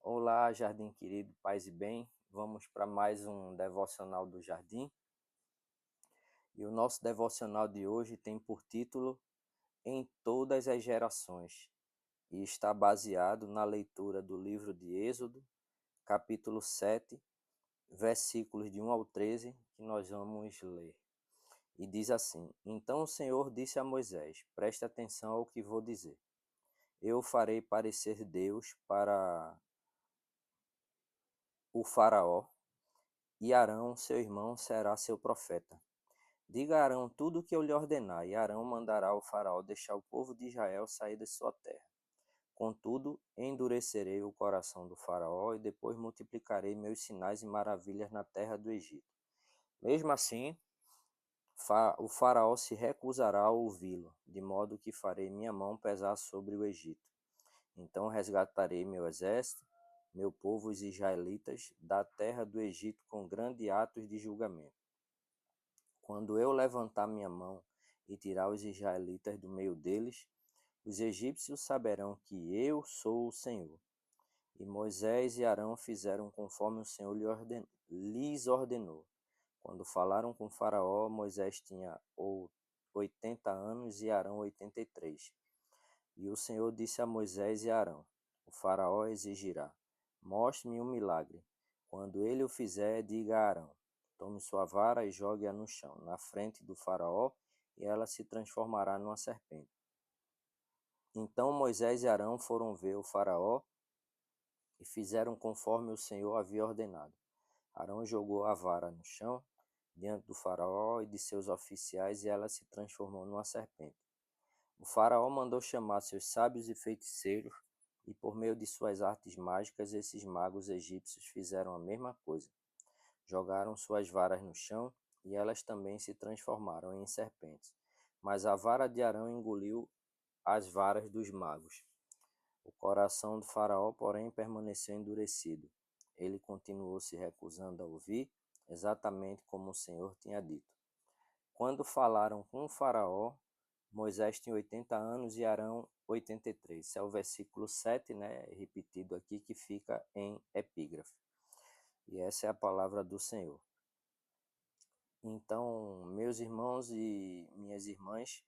Olá, Jardim querido, paz e bem. Vamos para mais um devocional do Jardim. E o nosso devocional de hoje tem por título Em Todas as Gerações e está baseado na leitura do livro de Êxodo, capítulo 7, versículos de 1 ao 13, que nós vamos ler. E diz assim: Então o Senhor disse a Moisés: Preste atenção ao que vou dizer. Eu farei parecer Deus para o Faraó, e Arão, seu irmão, será seu profeta. Diga a Arão tudo o que eu lhe ordenar, e Arão mandará ao faraó deixar o povo de Israel sair de sua terra. Contudo, endurecerei o coração do faraó e depois multiplicarei meus sinais e maravilhas na terra do Egito. Mesmo assim, o faraó se recusará a ouvi-lo, de modo que farei minha mão pesar sobre o Egito. Então resgatarei meu exército, meu povo, os israelitas, da terra do Egito com grandes atos de julgamento. Quando eu levantar minha mão e tirar os israelitas do meio deles, os egípcios saberão que eu sou o Senhor. E Moisés e Arão fizeram conforme o Senhor lhes ordenou. Quando falaram com Faraó, Moisés tinha 80 anos e Arão 83. E o Senhor disse a Moisés e a Arão: O Faraó exigirá: Mostre-me um milagre. Quando ele o fizer, diga a Arão: Tome sua vara e jogue-a no chão, na frente do Faraó, e ela se transformará numa serpente. Então Moisés e Arão foram ver o Faraó e fizeram conforme o Senhor havia ordenado. Arão jogou a vara no chão, diante do Faraó e de seus oficiais, e ela se transformou numa serpente. O faraó mandou chamar seus sábios e feiticeiros, e por meio de suas artes mágicas, esses magos egípcios fizeram a mesma coisa. Jogaram suas varas no chão, e elas também se transformaram em serpentes. Mas a vara de Arão engoliu as varas dos magos. O coração do faraó, porém, permaneceu endurecido. Ele continuou se recusando a ouvir, exatamente como o Senhor tinha dito. Quando falaram com o faraó, Moisés tinha 80 anos e Arão 83. Esse é o versículo 7, né, repetido aqui, que fica em epígrafe. E essa é a palavra do Senhor. Então, meus irmãos e minhas irmãs,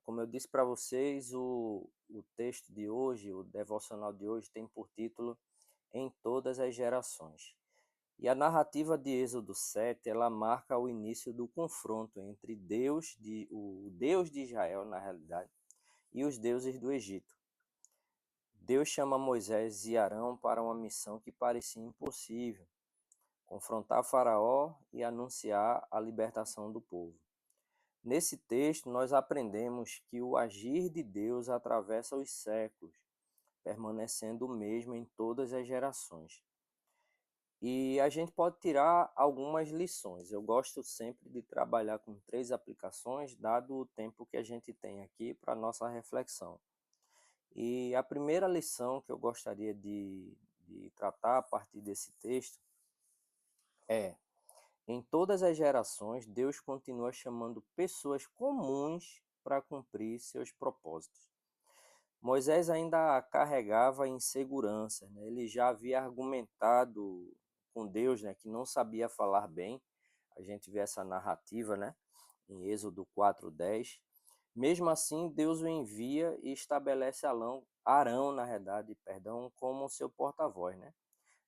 como eu disse para vocês, o texto de hoje, o devocional de hoje, tem por título Em Todas as Gerações. E a narrativa de Êxodo 7, ela marca o início do confronto entre o Deus de Israel, na realidade, e os deuses do Egito. Deus chama Moisés e Arão para uma missão que parecia impossível: confrontar Faraó e anunciar a libertação do povo. Nesse texto, nós aprendemos que o agir de Deus atravessa os séculos, permanecendo o mesmo em todas as gerações. E a gente pode tirar algumas lições. Eu gosto sempre de trabalhar com 3 aplicações, dado o tempo que a gente tem aqui para a nossa reflexão. E a primeira lição que eu gostaria de tratar a partir desse texto é: em todas as gerações, Deus continua chamando pessoas comuns para cumprir seus propósitos. Moisés ainda carregava insegurança, né? Ele já havia argumentado com Deus, né, que não sabia falar bem. A gente vê essa narrativa, né, em Êxodo 4:10. Mesmo assim, Deus o envia e estabelece Arão, na verdade, perdão, como seu porta-voz, né?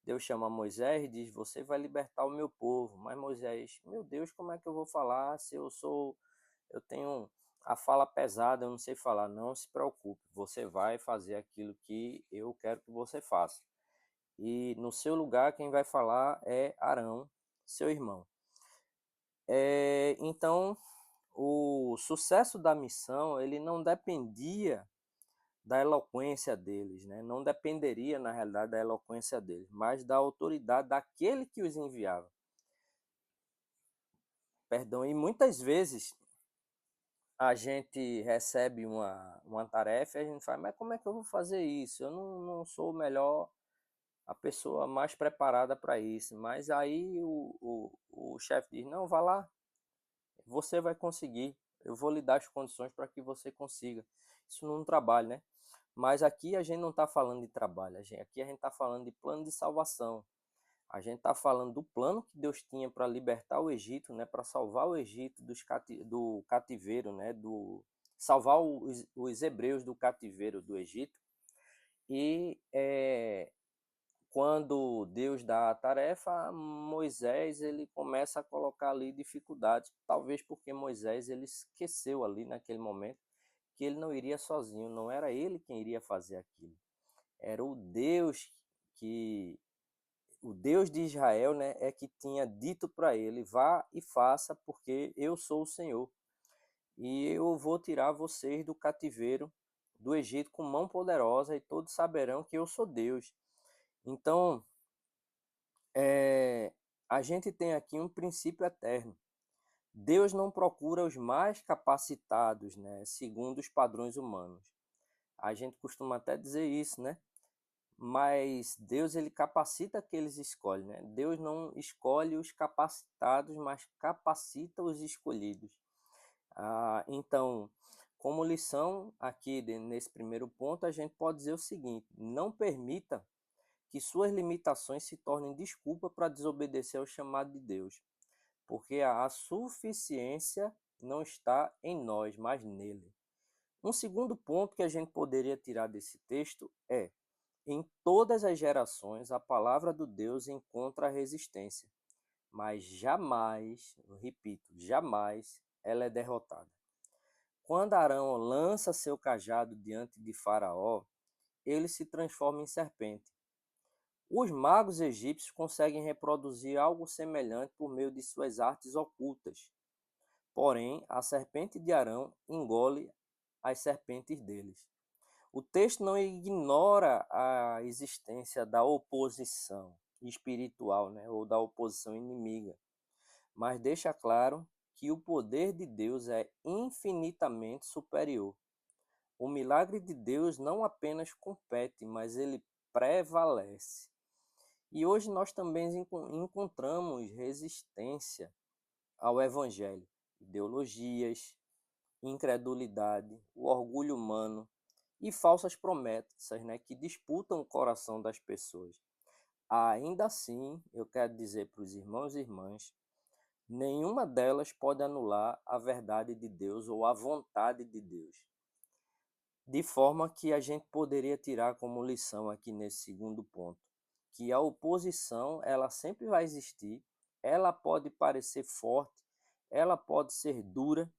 Deus chama Moisés e diz: Você vai libertar o meu povo. Mas Moisés: Meu Deus, como é que eu vou falar se eu tenho a fala pesada, eu não sei falar? Não se preocupe, você vai fazer aquilo que eu quero que você faça. E no seu lugar, quem vai falar é Arão, seu irmão. Então, o sucesso da missão, ele não dependia da eloquência deles, né? Não dependeria, na realidade, da eloquência deles, mas da autoridade daquele que os enviava. Perdão, e muitas vezes a gente recebe uma tarefa e a gente fala: mas como é que eu vou fazer isso? Eu não sou o melhor, a pessoa mais preparada para isso. Mas aí o chefe diz: não, vá lá, você vai conseguir, eu vou lhe dar as condições para que você consiga. Isso num trabalho, né? Mas aqui a gente não está falando de trabalho, aqui a gente está falando de plano de salvação. A gente está falando do plano que Deus tinha para libertar o Egito, né, para salvar o Egito do cativeiro, né, salvar os hebreus do cativeiro do Egito. E quando Deus dá a tarefa, Moisés ele começa a colocar ali dificuldades, talvez porque Moisés ele esqueceu ali naquele momento que ele não iria sozinho, não era ele quem iria fazer aquilo, era que o Deus de Israel, né, é que tinha dito para ele: vá e faça, porque eu sou o Senhor e eu vou tirar vocês do cativeiro do Egito com mão poderosa, e todos saberão que eu sou Deus. Então, a gente tem aqui um princípio eterno. Deus não procura os mais capacitados, né, segundo os padrões humanos. A gente costuma até dizer isso, né? Mas Deus ele capacita aqueles que escolhe, né? Deus não escolhe os capacitados, mas capacita os escolhidos. Então, como lição aqui nesse primeiro ponto, a gente pode dizer o seguinte: não permita que suas limitações se tornem desculpa para desobedecer ao chamado de Deus, porque a suficiência não está em nós, mas nele. Um segundo ponto que a gente poderia tirar desse texto é: em todas as gerações, a palavra do Deus encontra resistência, mas jamais, eu repito, jamais ela é derrotada. Quando Arão lança seu cajado diante de Faraó, ele se transforma em serpente. Os magos egípcios conseguem reproduzir algo semelhante por meio de suas artes ocultas. Porém, a serpente de Arão engole as serpentes deles. O texto não ignora a existência da oposição espiritual, né, ou da oposição inimiga, mas deixa claro que o poder de Deus é infinitamente superior. O milagre de Deus não apenas compete, mas ele prevalece. E hoje nós também encontramos resistência ao Evangelho, ideologias, incredulidade, o orgulho humano e falsas promessas, né, que disputam o coração das pessoas. Ainda assim, eu quero dizer para os irmãos e irmãs, nenhuma delas pode anular a verdade de Deus ou a vontade de Deus. De forma que a gente poderia tirar como lição aqui nesse segundo ponto, que a oposição, ela sempre vai existir, ela pode parecer forte, ela pode ser dura,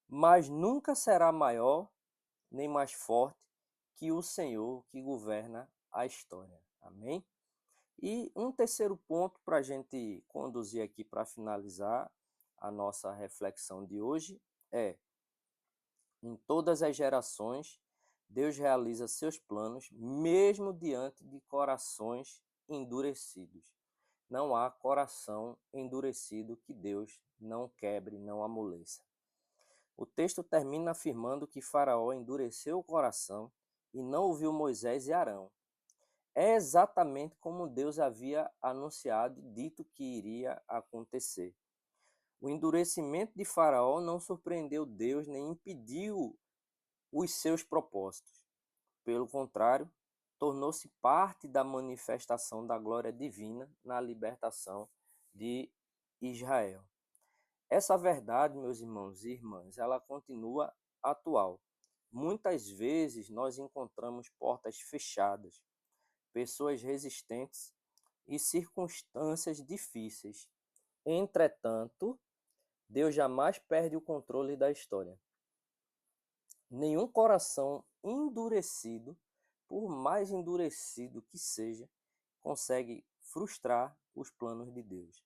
mas nunca será maior nem mais forte que o Senhor que governa a história. Amém? E um terceiro ponto para a gente conduzir aqui para finalizar a nossa reflexão de hoje é: em todas as gerações, Deus realiza seus planos, mesmo diante de corações endurecidos. Não há coração endurecido que Deus não quebre, não amoleça. O texto termina afirmando que Faraó endureceu o coração e não ouviu Moisés e Arão. É exatamente como Deus havia anunciado e dito que iria acontecer. O endurecimento de Faraó não surpreendeu Deus nem impediu os seus propósitos. Pelo contrário, tornou-se parte da manifestação da glória divina na libertação de Israel. Essa verdade, meus irmãos e irmãs, ela continua atual. Muitas vezes nós encontramos portas fechadas, pessoas resistentes e circunstâncias difíceis. Entretanto, Deus jamais perde o controle da história. Nenhum coração endurecido, por mais endurecido que seja, consegue frustrar os planos de Deus.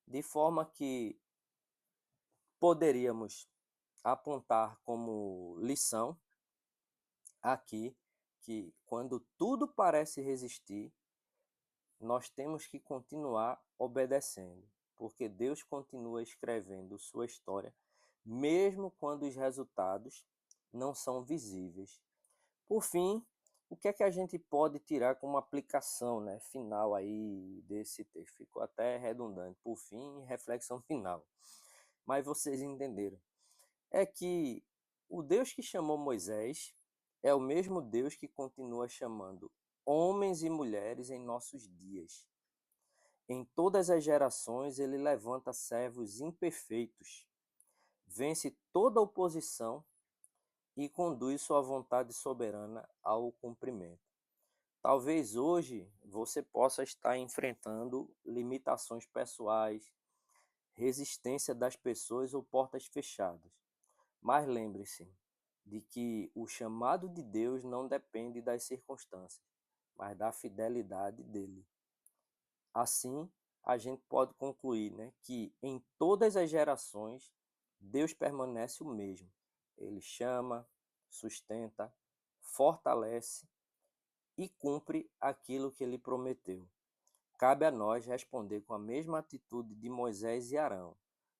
De forma que poderíamos apontar como lição aqui que quando tudo parece resistir, nós temos que continuar obedecendo, porque Deus continua escrevendo sua história, mesmo quando os resultados não são visíveis. Por fim, o que é que a gente pode tirar como aplicação, né, final aí desse texto? Ficou até redundante. Por fim, reflexão final. Mas vocês entenderam. É que o Deus que chamou Moisés é o mesmo Deus que continua chamando homens e mulheres em nossos dias. Em todas as gerações, ele levanta servos imperfeitos, vence toda oposição e conduz sua vontade soberana ao cumprimento. Talvez hoje você possa estar enfrentando limitações pessoais, resistência das pessoas ou portas fechadas. Mas lembre-se de que o chamado de Deus não depende das circunstâncias, mas da fidelidade dele. Assim, a gente pode concluir, né, que em todas as gerações, Deus permanece o mesmo. Ele chama, sustenta, fortalece e cumpre aquilo que ele prometeu. Cabe a nós responder com a mesma atitude de Moisés e Arão,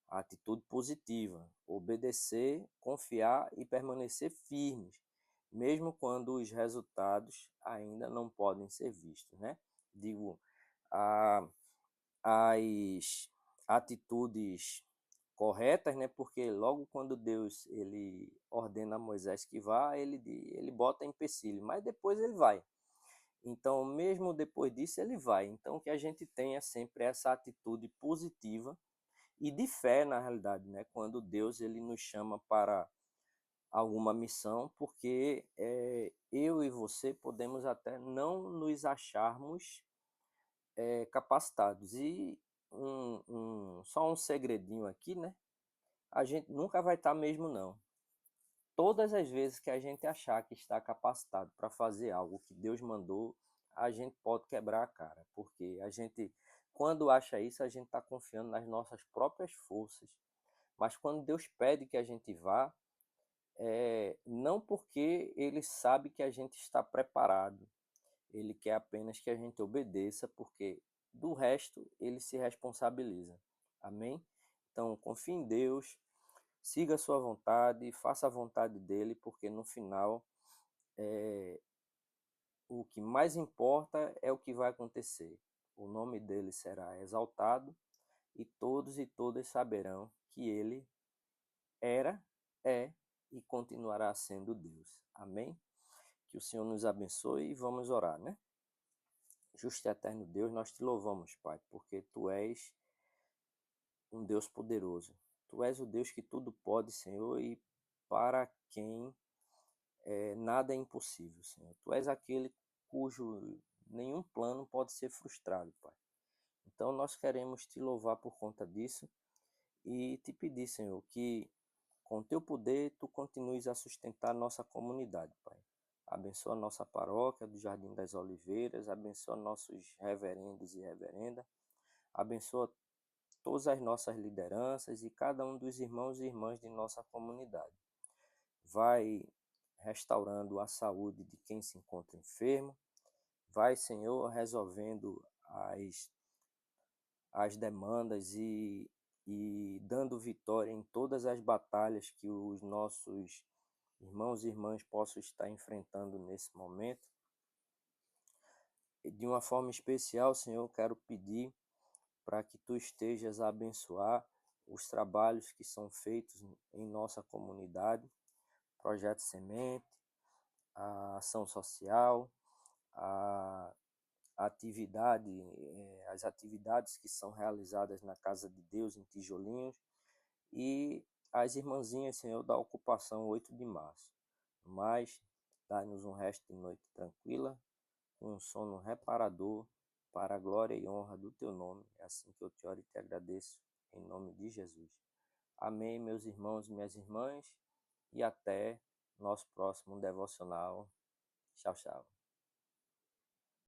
a atitude positiva, obedecer, confiar e permanecer firmes, mesmo quando os resultados ainda não podem ser vistos, né? Digo, a, as atitudes corretas, né? Porque logo quando Deus ele ordena a Moisés que vá, ele bota empecilho, mas depois ele vai. Então, mesmo depois disso, ele vai. Então, que a gente tenha sempre essa atitude positiva e de fé, na realidade, né? Quando Deus ele nos chama para alguma missão, porque eu e você podemos até não nos acharmos capacitados. E só um segredinho aqui, né? A gente nunca vai estar mesmo, não. Todas as vezes que a gente achar que está capacitado para fazer algo que Deus mandou, a gente pode quebrar a cara, porque a gente, quando acha isso, a gente está confiando nas nossas próprias forças. Mas quando Deus pede que a gente vá, não porque Ele sabe que a gente está preparado, Ele quer apenas que a gente obedeça, porque do resto Ele se responsabiliza. Amém? Então, confie em Deus, siga a sua vontade, faça a vontade dele, porque no final o que mais importa é o que vai acontecer. O nome dele será exaltado e todos e todas saberão que ele era, é e continuará sendo Deus. Amém? Que o Senhor nos abençoe e vamos orar, né? Justo e eterno Deus, nós te louvamos, Pai, porque tu és um Deus poderoso. Tu és o Deus que tudo pode, Senhor, e para quem nada é impossível, Senhor. Tu és aquele cujo nenhum plano pode ser frustrado, Pai. Então nós queremos te louvar por conta disso e te pedir, Senhor, que com teu poder tu continues a sustentar nossa comunidade, Pai. Abençoa a nossa paróquia do Jardim das Oliveiras, abençoa nossos reverendos e reverenda, abençoa todas as nossas lideranças e cada um dos irmãos e irmãs de nossa comunidade. Vai restaurando a saúde de quem se encontra enfermo. Vai, Senhor, resolvendo as demandas e dando vitória em todas as batalhas que os nossos irmãos e irmãs possam estar enfrentando nesse momento. E de uma forma especial, Senhor, quero pedir para que Tu estejas a abençoar os trabalhos que são feitos em nossa comunidade, Projeto Semente, a ação social, a atividade, as atividades que são realizadas na Casa de Deus em Tijolinhos e as irmãzinhas, Senhor, da ocupação 8 de março. Mas dá-nos um resto de noite tranquila, com um sono reparador, para a glória e honra do Teu nome. É assim que eu te oro e te agradeço, em nome de Jesus. Amém, meus irmãos e minhas irmãs, e até nosso próximo devocional. Tchau, tchau.